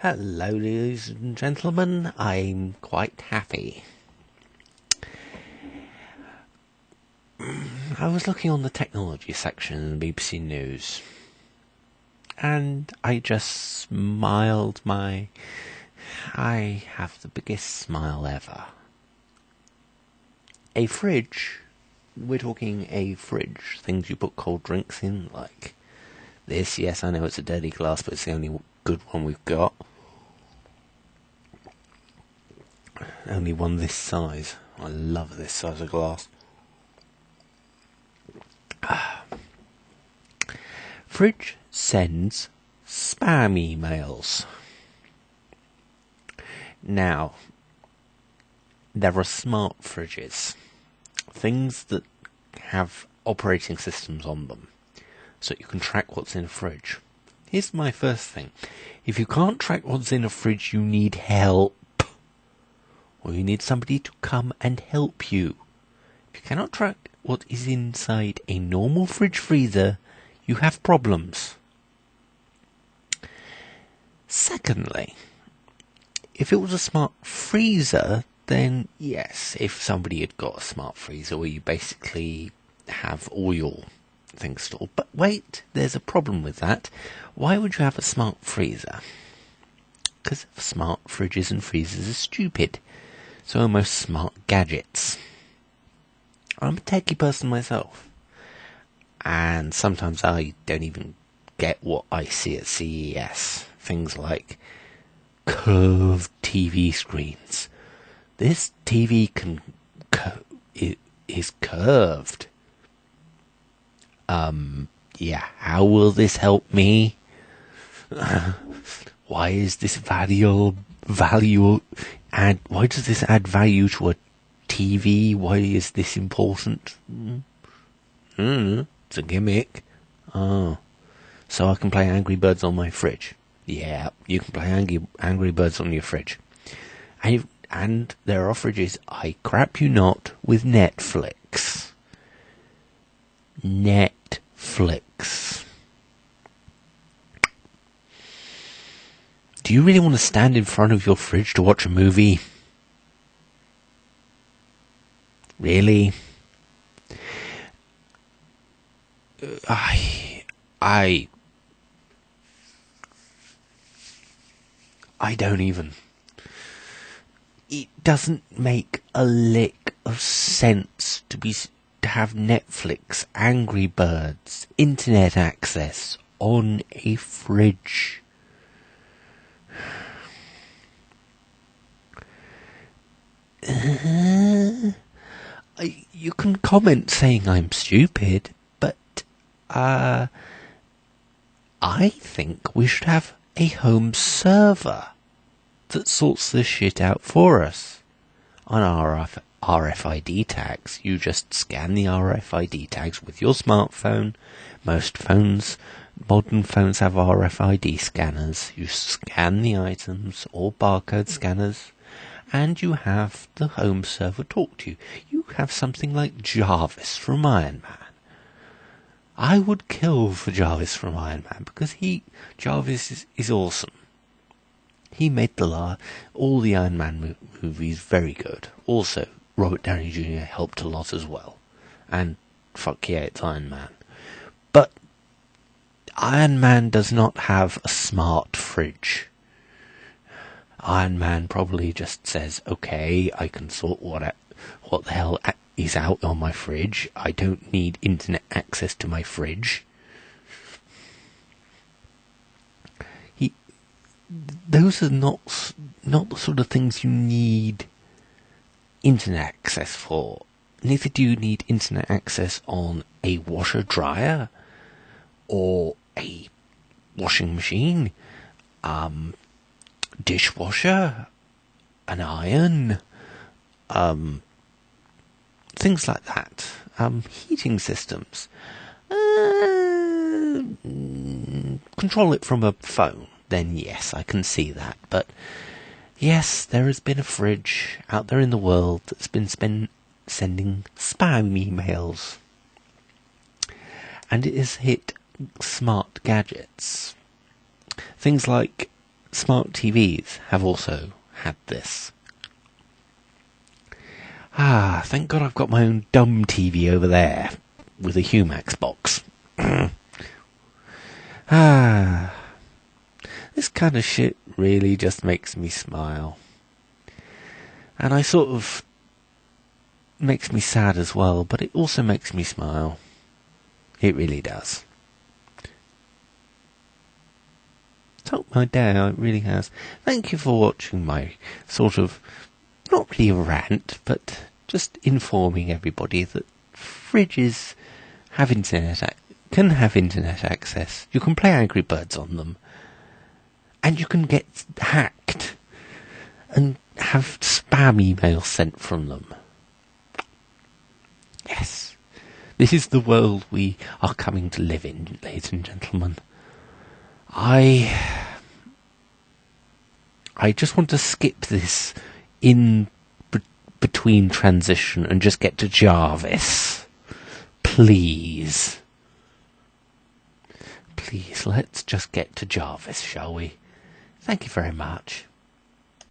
Hello, ladies and gentlemen. I'm quite happy. I was looking on the technology section in the BBC News, and I just smiled I have the biggest smile ever. A fridge, we're talking a fridge, things you put cold drinks in, like this. Yes, I know it's a dirty glass, but it's the only good one we've got. Only one this size. I love this size of glass. Fridge sends spam emails. Now, there are smart fridges. Things that have operating systems on them, so you can track what's in a fridge. Here's my first thing. If you can't track what's in a fridge, you need help. Or you need somebody to come and help you. If you cannot track what is inside a normal fridge freezer, you have problems. Secondly, if it was a smart freezer, then yes, if somebody had got a smart freezer where you basically have all your things stored. But wait, there's a problem with that. Why would you have a smart freezer? Because smart fridges and freezers are stupid. So are most smart gadgets. I'm a techie person myself, and sometimes I don't even get what I see at CES. Things like curved TV screens. This TV is curved. Yeah, how will this help me? Why is this why does this add value to a TV? Why is this important? It's a gimmick. Oh, so I can play Angry Birds on my fridge. Yeah, you can play Angry Birds on your fridge. And there are fridges, I crap you not, with Netflix. Netflix. Do you really want to stand in front of your fridge to watch a movie? Really? I don't even. It doesn't make a lick of sense to have Netflix, Angry Birds, internet access on a fridge. You can comment saying I'm stupid, but I think we should have a home server that sorts this shit out for us. On our RFID tags, you just scan the RFID tags with your smartphone. Most modern phones have RFID scanners. You scan the items or barcode scanners, and you have the home server talk to you. You have something like Jarvis from Iron Man. I would kill for Jarvis from Iron Man because Jarvis is awesome. He made all the Iron Man movies very good. Also, Robert Downey Jr. helped a lot as well. And fuck yeah, it's Iron Man. But Iron Man does not have a smart fridge. Iron Man probably just says, okay, I can sort what the hell is out on my fridge. I don't need internet access to my fridge. Those are not the sort of things you need internet access for. Neither do you need internet access on a washer dryer or a washing machine, dishwasher, an iron, things like that. Heating systems. Control it from a phone. Then yes, I can see that. But yes, there has been a fridge out there in the world that's been sending spam emails. And it has hit smart gadgets. Things like smart TVs have also had this. Thank God I've got my own dumb TV over there with a Humax box. This kind of shit really just makes me smile. And I sort of makes me sad as well, but it also makes me smile. It really does. Took my day out, it really has. Thank you for watching my sort of, not really a rant, but just informing everybody that fridges have can have internet access. You can play Angry Birds on them. And you can get hacked and have spam emails sent from them. Yes. This is the world we are coming to live in, ladies and gentlemen. I just want to skip this in between transition and just get to Jarvis. Please. Please, let's just get to Jarvis, shall we? Thank you very much.